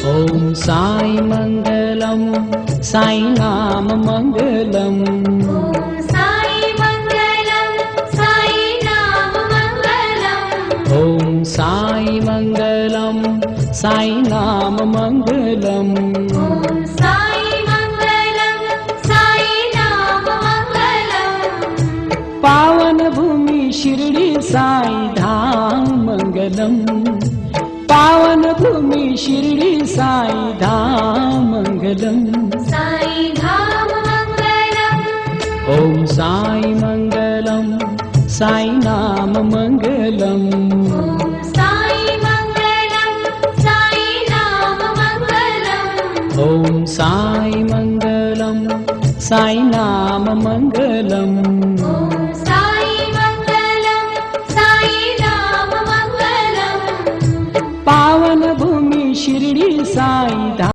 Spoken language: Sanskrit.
ओम साई मंगलम साई नाम मंगलम। ओम साई मंगलम साई नाम मंगलम। ओम साई मंगलम साई नाम मंगलम। ओम साई मंगलम साई नाम मंगलम। पावन भूमि शिरडी साई धाम मंगलम। पावन भूमि शिरडी साई धाम मंगलम। साई धाम मंगलम। ओम साई मंगलम साई नाम मंगलम। ओम साई मंगलम साई नाम मंगलम। ओम साई मंगलम साई नाम मंगलम। ओम साई मंगलम साई नाम मंगलम। पावन भूमि शिरडी साई धाम